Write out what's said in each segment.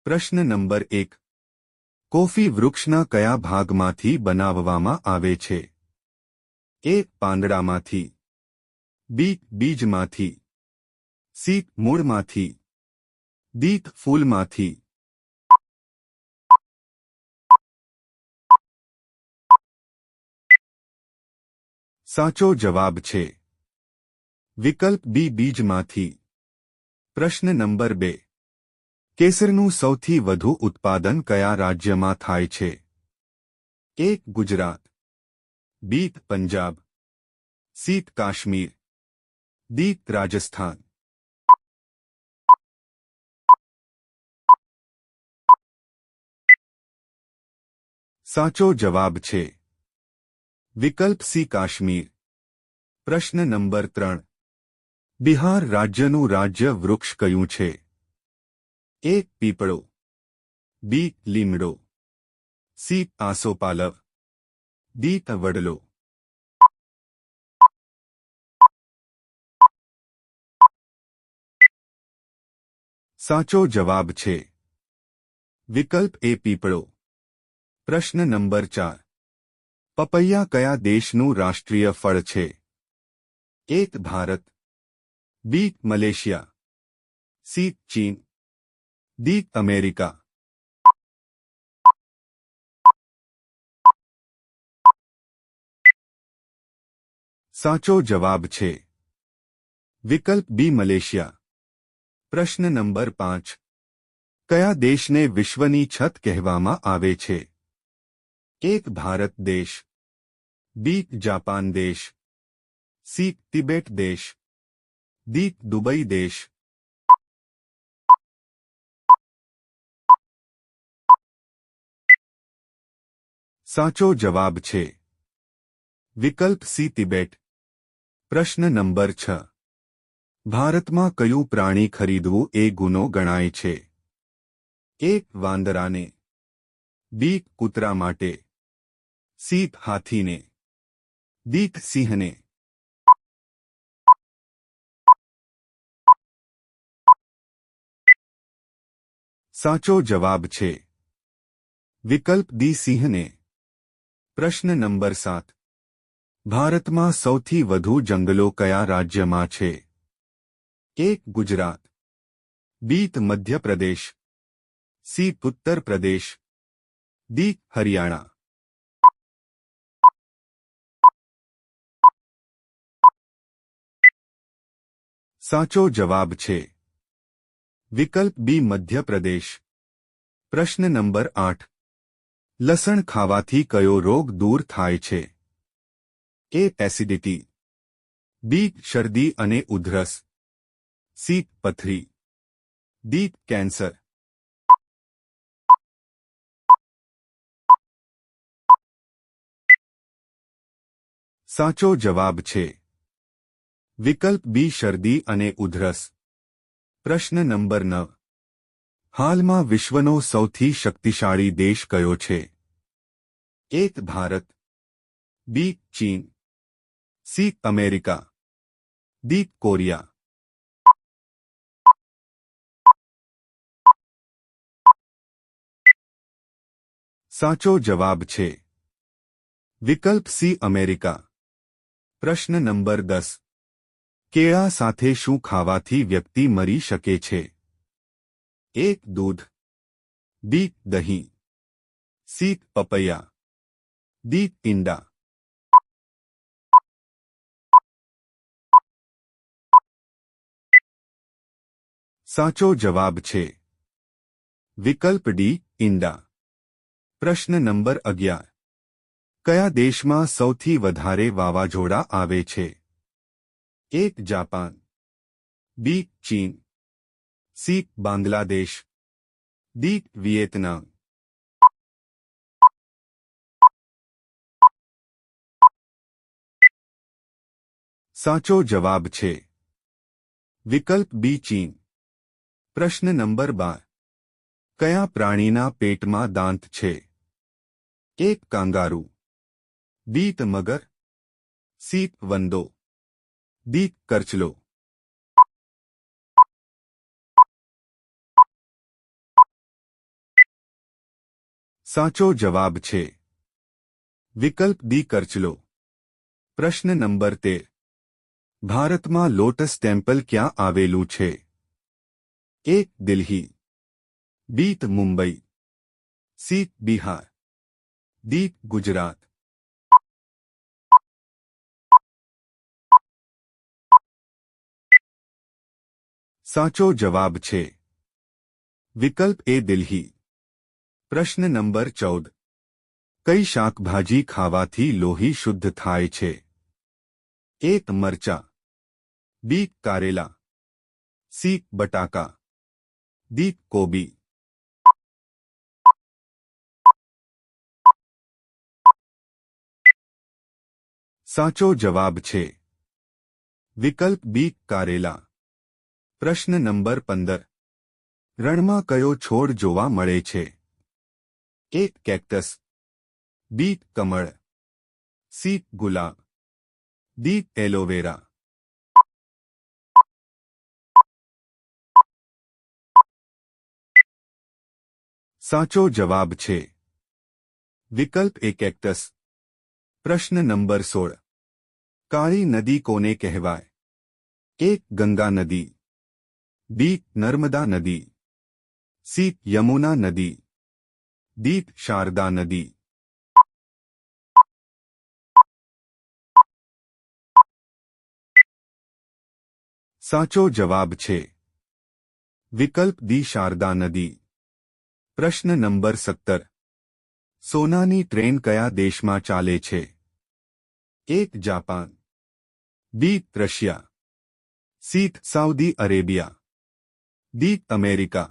પ્રશ્ન number 1. Coffee વૃક્ષના કયા ભાગમાંથી બનાવવામાં આવે છે? એ. પાંદડામાંથી. બી. બીજમાંથી. સી. મૂળમાંથી. ડી. ફૂલમાંથી. સાચો જવાબ છે વિકલ્પ બી. બીજમાંથી. પ્રશ્ન નંબર 2. કેસરનું સૌથી વધુ ઉત્પાદન કયા રાજ્યમાં થાય છે? એ. ગુજરાત. બી. પંજાબ. સી. કાશ્મીર. ડી. રાજસ્થાન. સાચો જવાબ છે વિકલ્પ સી. કાશ્મીર. પ્રશ્ન નંબર 3. બિહાર રાજ્યનું રાજ્ય વૃક્ષ કયું છે? એ. પીપળો. બી. લીમડો. સી. આસોપાલવ. ડી. વડલો. સાચો જવાબ છે વિકલ્પ એ. પીપળો. પ્રશ્ન નંબર 4. પપૈયા કયા દેશનું રાષ્ટ્રીય ફળ છે? એ. ભારત. બી. મલેશિયા. સી. ચીન. ડી. અમેરિકા. સાચો જવાબ છે વિકલ્પ બી. મલેશિયા. પ્રશ્ન નંબર 5. કયા દેશને વિશ્વની છત કહેવામાં આવે છે? એ. ભારત દેશ. બી. જાપાન દેશ. સી. તિબેટ દેશ. ડી. દુબઈ દેશ. સાચો જવાબ છે વિકલ્પ સી. તિબેટ. પ્રશ્ન નંબર 6. ભારતમાં કયું પ્રાણી ખરીદવું એ ગુનો ગણાય છે? એ. વાંદરાને. બી. કૂતરા માટે. સી. હાથીને. ડી. સિંહને. સાચો જવાબ છે વિકલ્પ ડી. સિંહને. પ્રશ્ન નંબર 7. ભારતમાં સૌથી વધુ જંગલો કયા રાજ્યમાં છે? એ. ગુજરાત. બી. મધ્યપ્રદેશ. સી. ઉત્તર પ્રદેશ. ડી. હરિયાણા. સાચો જવાબ છે વિકલ્પ બી. મધ્યપ્રદેશ. પ્રશ્ન નંબર 8. લસણ ખાવાથી કયો રોગ દૂર થાય છે? એ. એસિડિટી. બી. શરદી અને ઉધરસ. સી. પથરી. ડી. કેન્સર. સાચો જવાબ છે વિકલ્પ બી. શરદી અને ઉધરસ. પ્રશ્ન નંબર 9. હાલમાં વિશ્વનો સૌથી શક્તિશાળી દેશ કયો છે? એ. ભારત. બી. ચીન. સી. અમેરિકા. ડી. કોરિયા. સાચો જવાબ છે વિકલ્પ સી. અમેરિકા. પ્રશ્ન નંબર 10. કેળા સાથે શું ખાવાથી વ્યક્તિ મરી શકે છે? એ. દૂધ. બી. દહીં. સી. પપૈયા. ડી. ઈંડા. સાચો જવાબ છે વિકલ્પ ડી. ઈંડા. પ્રશ્ન નંબર 11. કયા દેશમાં સૌથી વધારે વાવાઝોડા આવે છે? એ. જાપાન. બી. ચીન. સી. બાંગ્લાદેશ. ડી. વિયેતનામ. સાચો જવાબ છે વિકલ્પ બી. ચીન. પ્રશ્ન નંબર 12. કયા પ્રાણીના પેટમાં દાંત છે? એ. કાંગારૂ. બી. મગર. સી. વંદો. ડી. કરચલો. સાચો જવાબ છે વિકલ્પ ડી કરચલો. પ્રશ્ન નંબર 13. ભારતમાં લોટસ ટેમ્પલ ક્યાં આવેલું છે? એ. દિલ્હી, બી. મુંબઈ, સી. બિહાર, ડી. ગુજરાત. સાચો જવાબ છે વિકલ્પ એ દિલ્હી. પ્રશ્ન નંબર 14. કઈ શાકભાજી ખાવાથી લોહી શુદ્ધ થાય છે? એ. મરચાં, બી. કારેલા, સી. બટાકા, ડી. કોબી. સાચો જવાબ છે વિકલ્પ બી. કારેલા. પ્રશ્ન નંબર 15. રણમાં કયો છોડ જોવા મળે છે? એ. કેક્ટસ, બી. કમળ, સી. ગુલાબ, ડી. એલોવેરા. સાચો જવાબ છે વિકલ્પ એ. કેક્ટસ. પ્રશ્ન નંબર 16. કાળી નદી કોને કહેવાય? એ. ગંગા નદી, બી. નર્મદા નદી, સી. યમુના નદી, ડી. શારદા નદી. સાચો જવાબ છે વિકલ્પ ડી. શારદા નદી. પ્રશ્ન નંબર 17. સોનાની ટ્રેન કયા દેશમાં ચાલે છે? A. Japan, B. Russia, C. Saudi Arabia, D. America.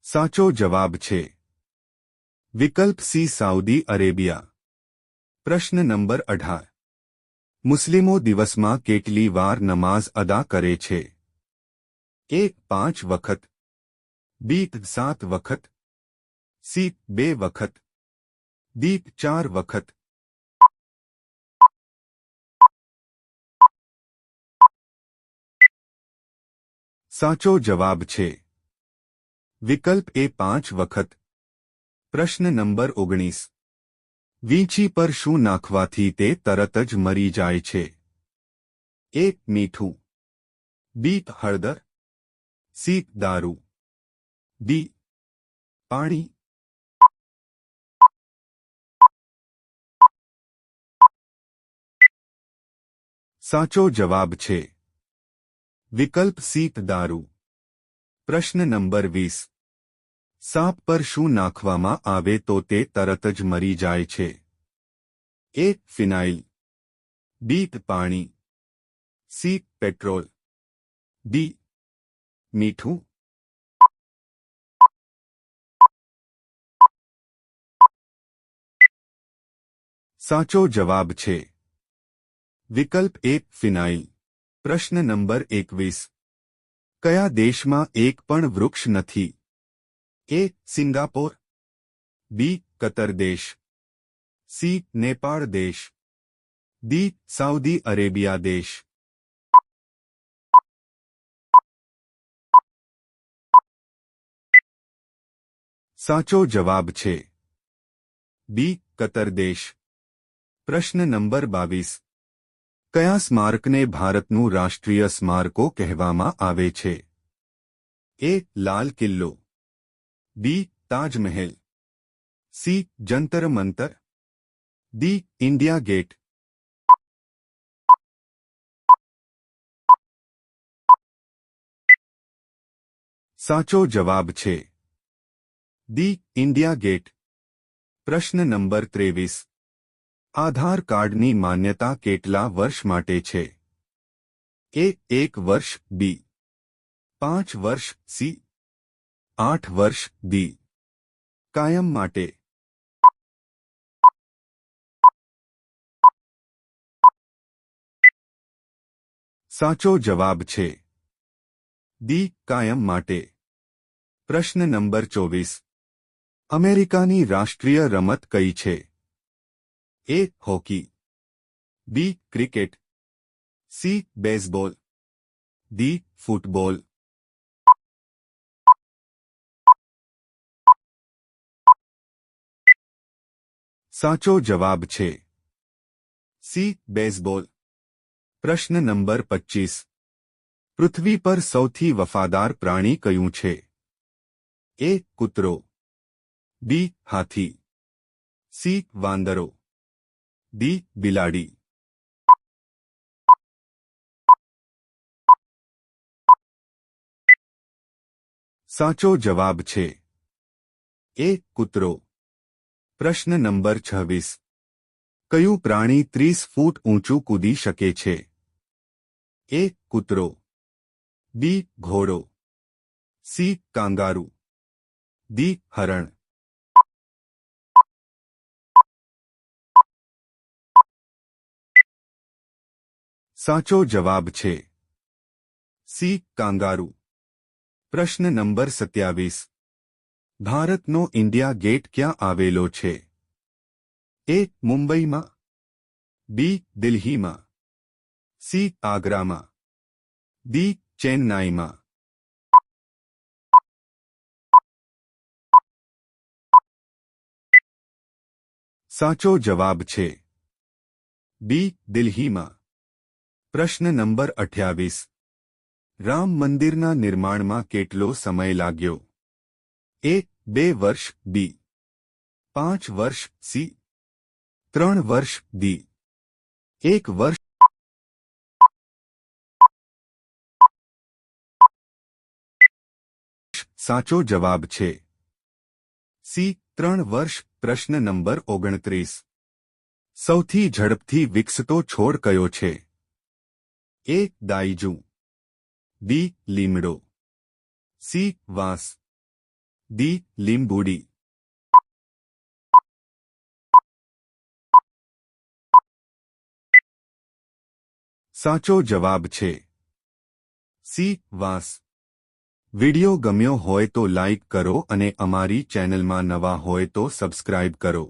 સાચો જવાબ છે વિકલ્પ સી. Saudi Arabia. પ્રશ્ન નંબર 18. મુસ્લિમો દિવસમાં કેટલી વાર નમાઝ અદા કરે છે? એ. 5 વખત, બી. 7 વખત, સી. 2 વખત, ડી. 4 વખત. સાચો જવાબ છે વિકલ્પ એ. 5 વખત. પ્રશ્ન નંબર 19. વીંછી પર શું નાખવાથી તે તરત જ મરી જાય છે? એ. મીઠું, બી. હળદર, સી. દારૂ, ડી. પાણી. સાચો જવાબ છે વિકલ્પ સી. દારૂ. પ્રશ્ન નંબર 20. સાપ પર શું નાખવામાં આવે તો તે તરત જ મરી જાય છે? એ. ફિનાઇલ, બી. પાણી, સી. Petrol, D. મીઠું. સાચો જવાબ છે વિકલ્પ એ. ફિનાઇલ. પ્રશ્ન નંબર 21. કયા દેશમાં એક પણ વૃક્ષ નથી? એ. સિંગાપોર, બી. કતર દેશ, સી. નેપાળ દેશ, ડી. સાઉદી અરેબિયા દેશ. સાચો જવાબ છે બી. કતર દેશ. પ્રશ્ન નંબર 22. કયા સ્મારકને ભારતનું રાષ્ટ્રીય સ્મારકો કહેવામાં આવે છે? A. Lal Qila, B. Taj Mahal, C. Jantar Mantar, D. India Gate. સાચો જવાબ છે ડી. India Gate. પ્રશ્ન નંબર 23. આધાર કાર્ડની માન્યતા કેટલા વર્ષ માટે છે? એ. 1 વર્ષ, બી. 5 વર્ષ, સી. 8 વર્ષ, ડી. કાયમ માટે. સાચો જવાબ છે ડી. કાયમ માટે. પ્રશ્ન નંબર 24. અમેરિકાની રાષ્ટ્રીય રમત કઈ છે? A. Hockey, B. Cricket, C. Baseball, D football સાચો જવાબ છે સી બેઝબોલ પ્રશ્ન નંબર 25 પૃથ્વી પર સૌથી વફાદાર પ્રાણી કયું છે એ કૂતરો બી હાથી સી વાંદરો ડી બિલાડી સાચો જવાબ છે એ કૂતરો પ્રશ્ન નંબર 26 કયું પ્રાણી 30 ફૂટ ઊંચું કૂદી શકે છે એ કૂતરો બી ઘોડો સી કાંગારૂ ડી હરણ સાચો જવાબ છે સી કાંગારૂ પ્રશ્ન નંબર 27 ભારતનો ઇન્ડિયા ગેટ ક્યાં આવેલો છે એ મુંબઈમાં બી દિલ્હીમાં સી આગ્રામાં ડી ચેન્નાઈમાં સાચો જવાબ છે બી દિલ્હીમાં પ્રશ્ન નંબર 28 રામ મંદિરના નિર્માણમાં કેટલો સમય લાગ્યો એ 2 વર્ષ બી 5 વર્ષ સી 3 વર્ષ ડી 1 વર્ષ સાચો જવાબ છે સી 3 વર્ષ પ્રશ્ન નંબર 29 સૌથી ઝડપથી વિકસતો છોડ કયો છે એ દાયજુ બી લીમડો સી વાંસ ડી લીંબુડી સાચો જવાબ છે સી વાંસ વિડિયો ગમ્યો હોય તો લાઇક કરો અને અમારી ચેનલમાં નવા હોય તો સબસ્ક્રાઇબ કરો